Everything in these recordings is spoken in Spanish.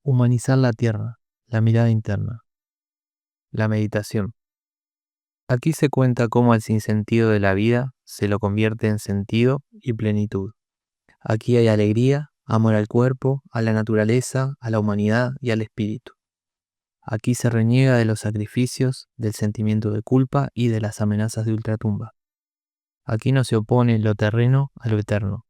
Humanizar la tierra, la mirada interna. La meditación. Aquí se cuenta cómo el sinsentido de la vida se lo convierte en sentido y plenitud. Aquí hay alegría, amor al cuerpo, a la naturaleza, a la humanidad y al espíritu. Aquí se reniega de los sacrificios, del sentimiento de culpa y de las amenazas de ultratumba. Aquí no se opone lo terreno a lo eterno.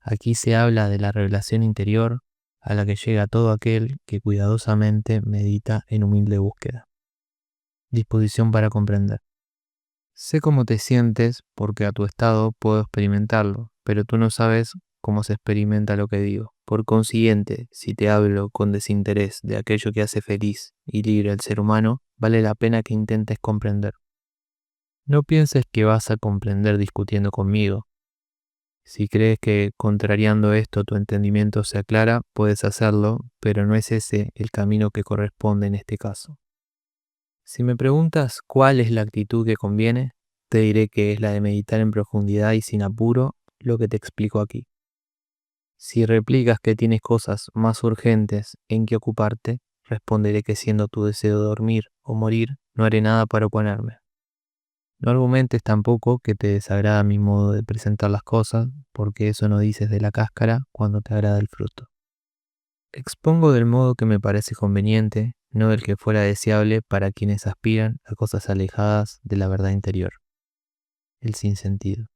Aquí se habla de la revelación interior a la que llega todo aquel que cuidadosamente medita en humilde búsqueda. Disposición para comprender. Sé cómo te sientes porque a tu estado puedo experimentarlo, pero tú no sabes cómo se experimenta lo que digo. Por consiguiente, si te hablo con desinterés de aquello que hace feliz y libre al ser humano, vale la pena que intentes comprender. No pienses que vas a comprender discutiendo conmigo. Si crees que contrariando esto tu entendimiento se aclara, puedes hacerlo, pero no es ese el camino que corresponde en este caso. Si me preguntas cuál es la actitud que conviene, te diré que es la de meditar en profundidad y sin apuro lo que te explico aquí. Si replicas que tienes cosas más urgentes en que ocuparte, responderé que siendo tu deseo dormir o morir, no haré nada para oponerme. No argumentes tampoco que te desagrada mi modo de presentar las cosas, porque eso no dices de la cáscara cuando te agrada el fruto. Expongo del modo que me parece conveniente, no del que fuera deseable para quienes aspiran a cosas alejadas de la verdad interior. El sinsentido.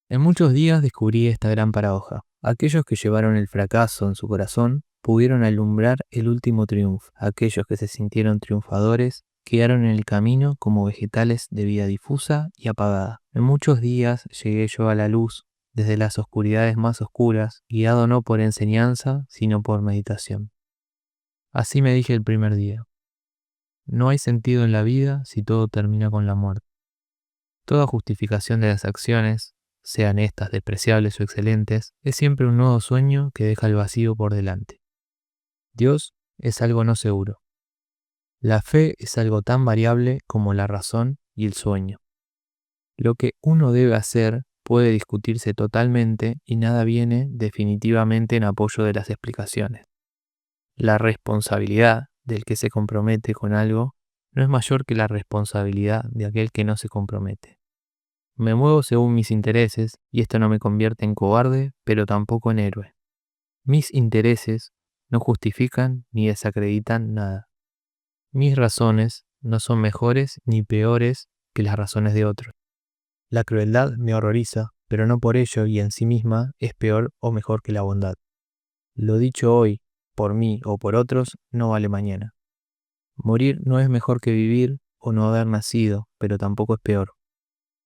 En muchos días descubrí esta gran paradoja. Aquellos que llevaron el fracaso en su corazón pudieron alumbrar el último triunfo. Aquellos que se sintieron triunfadores quedaron en el camino como vegetales de vida difusa y apagada. En muchos días llegué yo a la luz desde las oscuridades más oscuras, guiado no por enseñanza, sino por meditación. Así me dije el primer día. No hay sentido en la vida si todo termina con la muerte. Toda justificación de las acciones, sean estas despreciables o excelentes, es siempre un nuevo sueño que deja el vacío por delante. Dios es algo no seguro. La fe es algo tan variable como la razón y el sueño. Lo que uno debe hacer puede discutirse totalmente y nada viene definitivamente en apoyo de las explicaciones. La responsabilidad del que se compromete con algo no es mayor que la responsabilidad de aquel que no se compromete. Me muevo según mis intereses y esto no me convierte en cobarde, pero tampoco en héroe. Mis intereses no justifican ni desacreditan nada. Mis razones no son mejores ni peores que las razones de otros. La crueldad me horroriza, pero no por ello y en sí misma es peor o mejor que la bondad. Lo dicho hoy, por mí o por otros, no vale mañana. Morir no es mejor que vivir o no haber nacido, pero tampoco es peor.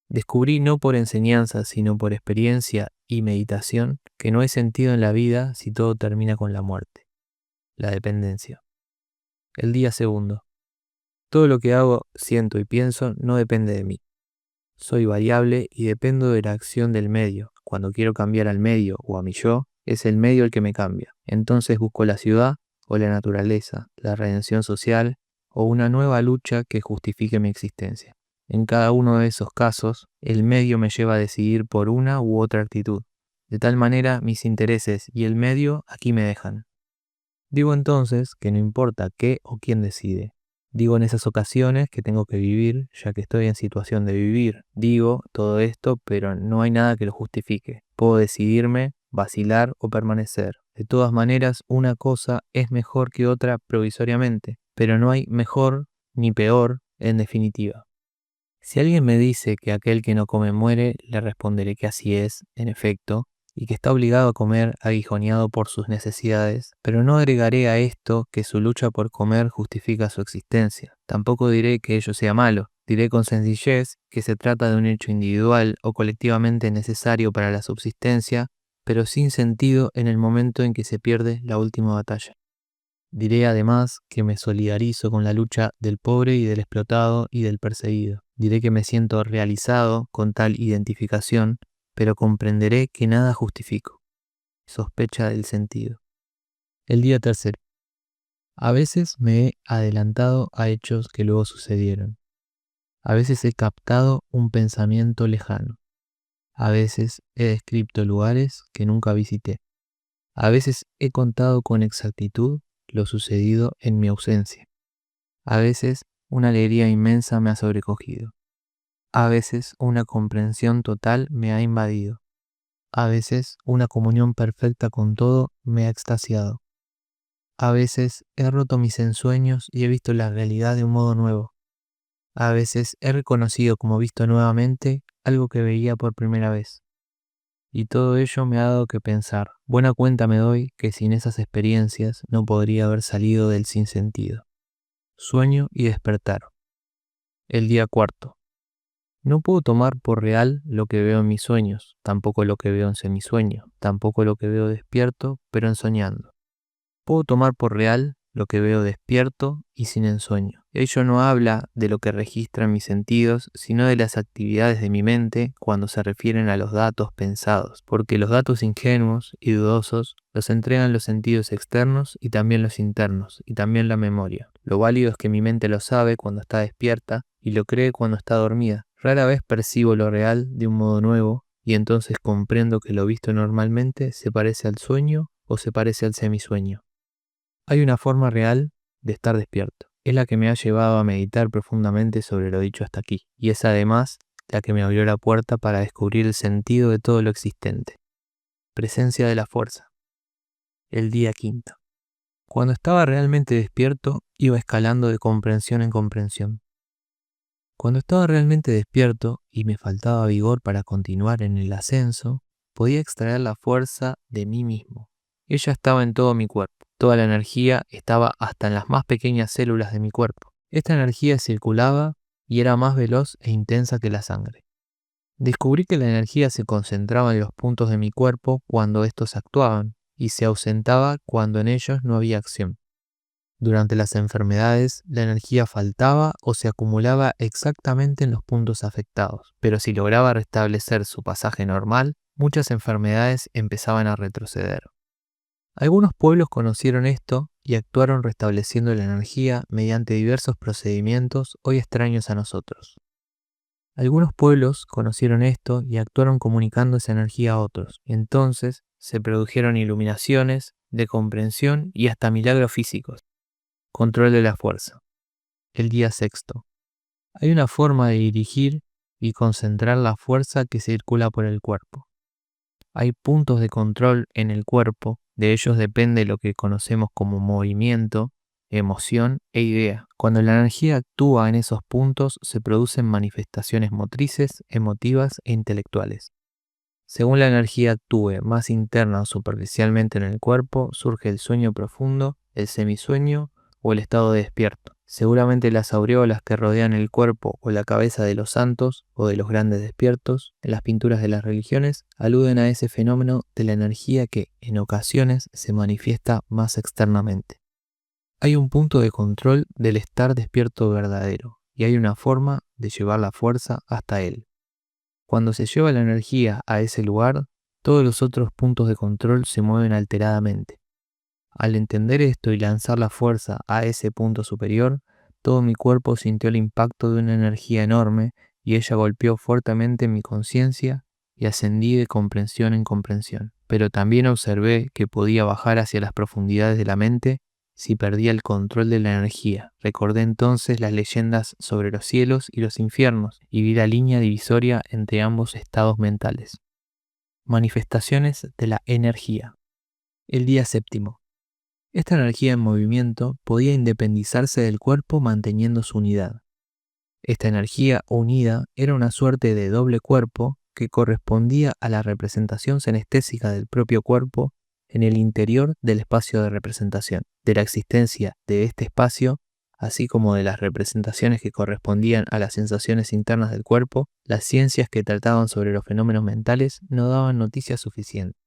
Descubrí no por enseñanza, sino por experiencia y meditación que no hay sentido en la vida si todo termina con la muerte. La dependencia. El día segundo. Todo lo que hago, siento y pienso no depende de mí. Soy variable y dependo de la acción del medio. Cuando quiero cambiar al medio o a mi yo, es el medio el que me cambia. Entonces busco la ciudad o la naturaleza, la redención social o una nueva lucha que justifique mi existencia. En cada uno de esos casos, el medio me lleva a decidir por una u otra actitud. De tal manera, mis intereses y el medio aquí me dejan. Digo entonces que no importa qué o quién decide. Digo en esas ocasiones que tengo que vivir, ya que estoy en situación de vivir. Digo todo esto, pero no hay nada que lo justifique. Puedo decidirme, vacilar o permanecer. De todas maneras, una cosa es mejor que otra provisoriamente, pero no hay mejor ni peor en definitiva. Si alguien me dice que aquel que no come muere, le responderé que así es, en efecto, y que está obligado a comer aguijoneado por sus necesidades, pero no agregaré a esto que su lucha por comer justifica su existencia. Tampoco diré que ello sea malo, diré con sencillez que se trata de un hecho individual o colectivamente necesario para la subsistencia, pero sin sentido en el momento en que se pierde la última batalla. Diré además que me solidarizo con la lucha del pobre y del explotado y del perseguido. Diré que me siento realizado con tal identificación, pero comprenderé que nada justifico. Sospecha del sentido. El día tercero. A veces me he adelantado a hechos que luego sucedieron. A veces he captado un pensamiento lejano. A veces he descrito lugares que nunca visité. A veces he contado con exactitud lo sucedido en mi ausencia. A veces una alegría inmensa me ha sobrecogido. A veces una comprensión total me ha invadido. A veces una comunión perfecta con todo me ha extasiado. A veces he roto mis ensueños y he visto la realidad de un modo nuevo. A veces he reconocido como visto nuevamente algo que veía por primera vez. Y todo ello me ha dado que pensar. Buena cuenta me doy que sin esas experiencias no podría haber salido del sinsentido. Sueño y despertar. El día cuarto. No puedo tomar por real lo que veo en mis sueños, tampoco lo que veo en semisueño, tampoco lo que veo despierto, pero ensoñando. Puedo tomar por real lo que veo despierto y sin ensueño. Ello no habla de lo que registran mis sentidos, sino de las actividades de mi mente cuando se refieren a los datos pensados, porque los datos ingenuos y dudosos los entregan los sentidos externos y también los internos, y también la memoria. Lo válido es que mi mente lo sabe cuando está despierta y lo cree cuando está dormida. Rara vez percibo lo real de un modo nuevo, y entonces comprendo que lo visto normalmente se parece al sueño o se parece al semisueño. Hay una forma real de estar despierto. Es la que me ha llevado a meditar profundamente sobre lo dicho hasta aquí, y es además la que me abrió la puerta para descubrir el sentido de todo lo existente. Presencia de la fuerza. El día quinto. Cuando estaba realmente despierto, iba escalando de comprensión en comprensión. Cuando estaba realmente despierto y me faltaba vigor para continuar en el ascenso, podía extraer la fuerza de mí mismo. Ella estaba en todo mi cuerpo. Toda la energía estaba hasta en las más pequeñas células de mi cuerpo. Esta energía circulaba y era más veloz e intensa que la sangre. Descubrí que la energía se concentraba en los puntos de mi cuerpo cuando estos actuaban y se ausentaba cuando en ellos no había acción. Durante las enfermedades, la energía faltaba o se acumulaba exactamente en los puntos afectados, pero si lograba restablecer su pasaje normal, muchas enfermedades empezaban a retroceder. Algunos pueblos conocieron esto y actuaron restableciendo la energía mediante diversos procedimientos hoy extraños a nosotros. Algunos pueblos conocieron esto y actuaron comunicando esa energía a otros. Entonces se produjeron iluminaciones, de comprensión y hasta milagros físicos. Control de la fuerza. El día sexto. Hay una forma de dirigir y concentrar la fuerza que circula por el cuerpo. Hay puntos de control en el cuerpo, de ellos depende lo que conocemos como movimiento, emoción e idea. Cuando la energía actúa en esos puntos, se producen manifestaciones motrices, emotivas e intelectuales. Según la energía actúe más interna o superficialmente en el cuerpo, surge el sueño profundo, el semisueño o el estado de despierto. Seguramente las aureolas que rodean el cuerpo o la cabeza de los santos o de los grandes despiertos en las pinturas de las religiones aluden a ese fenómeno de la energía que en ocasiones se manifiesta más externamente. Hay un punto de control del estar despierto verdadero y hay una forma de llevar la fuerza hasta él. Cuando se lleva la energía a ese lugar, todos los otros puntos de control se mueven alteradamente. Al entender esto y lanzar la fuerza a ese punto superior, todo mi cuerpo sintió el impacto de una energía enorme y ella golpeó fuertemente mi conciencia y ascendí de comprensión en comprensión. Pero también observé que podía bajar hacia las profundidades de la mente si perdía el control de la energía. Recordé entonces las leyendas sobre los cielos y los infiernos y vi la línea divisoria entre ambos estados mentales. Manifestaciones de la energía. El día séptimo. Esta energía en movimiento podía independizarse del cuerpo manteniendo su unidad. Esta energía unida era una suerte de doble cuerpo que correspondía a la representación senestésica del propio cuerpo en el interior del espacio de representación. De la existencia de este espacio, así como de las representaciones que correspondían a las sensaciones internas del cuerpo, las ciencias que trataban sobre los fenómenos mentales no daban noticias suficientes.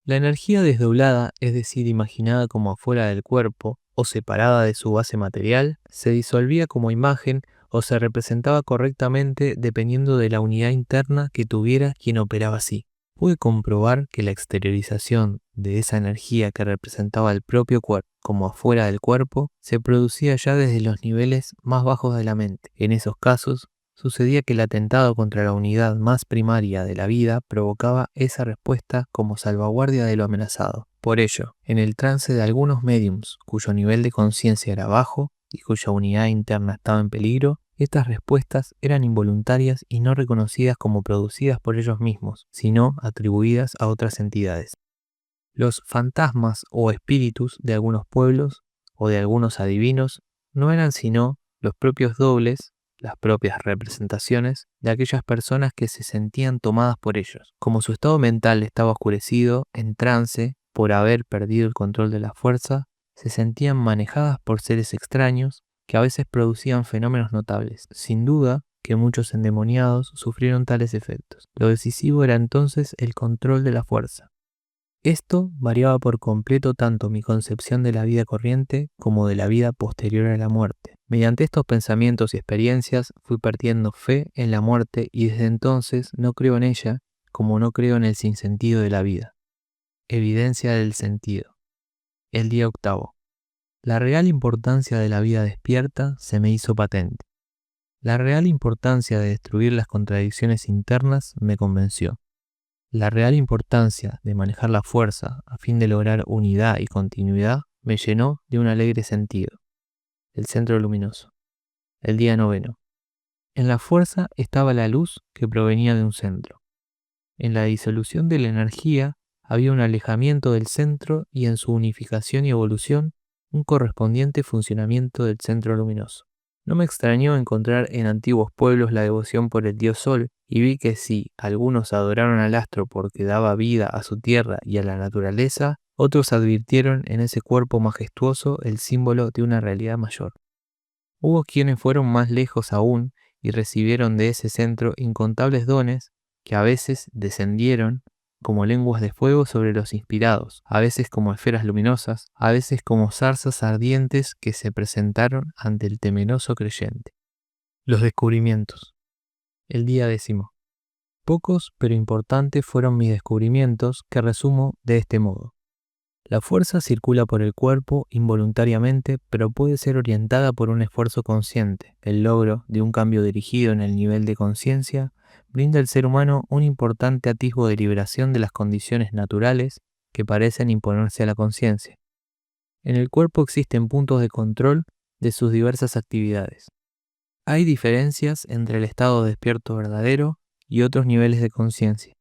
La energía desdoblada, es decir, imaginada como afuera del cuerpo o separada de su base material, se disolvía como imagen o se representaba correctamente dependiendo de la unidad interna que tuviera quien operaba así. Pude comprobar que la exteriorización de esa energía que representaba el propio cuerpo como afuera del cuerpo se producía ya desde los niveles más bajos de la mente. En esos casos, Sucedía que el atentado contra la unidad más primaria de la vida provocaba esa respuesta como salvaguardia de lo amenazado. Por ello, en el trance de algunos médiums cuyo nivel de conciencia era bajo y cuya unidad interna estaba en peligro, estas respuestas eran involuntarias y no reconocidas como producidas por ellos mismos, sino atribuidas a otras entidades. Los fantasmas o espíritus de algunos pueblos o de algunos adivinos no eran sino los propios dobles, las propias representaciones de aquellas personas que se sentían tomadas por ellos. Como su estado mental estaba oscurecido, en trance, por haber perdido el control de la fuerza, se sentían manejadas por seres extraños que a veces producían fenómenos notables. Sin duda que muchos endemoniados sufrieron tales efectos. Lo decisivo era entonces el control de la fuerza. Esto variaba por completo tanto mi concepción de la vida corriente como de la vida posterior a la muerte. Mediante estos pensamientos y experiencias fui perdiendo fe en la muerte y desde entonces no creo en ella como no creo en el sinsentido de la vida. Evidencia del sentido. El día octavo. La real importancia de la vida despierta se me hizo patente. La real importancia de destruir las contradicciones internas me convenció. La real importancia de manejar la fuerza a fin de lograr unidad y continuidad me llenó de un alegre sentido. El centro luminoso. El día noveno. En la fuerza estaba la luz que provenía de un centro. En la disolución de la energía había un alejamiento del centro y en su unificación y evolución un correspondiente funcionamiento del centro luminoso. No me extrañó encontrar en antiguos pueblos la devoción por el dios Sol, y vi que si algunos adoraron al astro porque daba vida a su tierra y a la naturaleza, otros advirtieron en ese cuerpo majestuoso el símbolo de una realidad mayor. Hubo quienes fueron más lejos aún y recibieron de ese centro incontables dones que a veces descendieron como lenguas de fuego sobre los inspirados, a veces como esferas luminosas, a veces como zarzas ardientes que se presentaron ante el temeroso creyente. Los descubrimientos. El día 10. Pocos pero importantes fueron mis descubrimientos que resumo de este modo. La fuerza circula por el cuerpo involuntariamente, pero puede ser orientada por un esfuerzo consciente. El logro de un cambio dirigido en el nivel de conciencia brinda al ser humano un importante atisbo de liberación de las condiciones naturales que parecen imponerse a la conciencia. En el cuerpo existen puntos de control de sus diversas actividades. Hay diferencias entre el estado despierto verdadero y otros niveles de conciencia.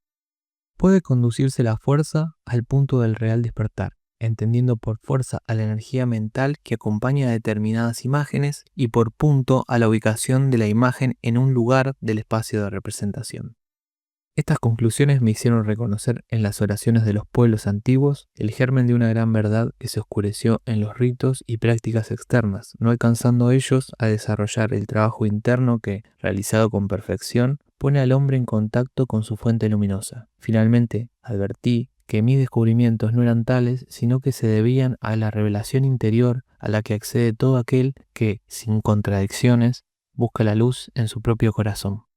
Puede conducirse la fuerza al punto del real despertar, entendiendo por fuerza a la energía mental que acompaña a determinadas imágenes y por punto a la ubicación de la imagen en un lugar del espacio de representación. Estas conclusiones me hicieron reconocer en las oraciones de los pueblos antiguos el germen de una gran verdad que se oscureció en los ritos y prácticas externas, no alcanzando ellos a desarrollar el trabajo interno que, realizado con perfección, pone al hombre en contacto con su fuente luminosa. Finalmente, advertí que mis descubrimientos no eran tales, sino que se debían a la revelación interior a la que accede todo aquel que, sin contradicciones, busca la luz en su propio corazón.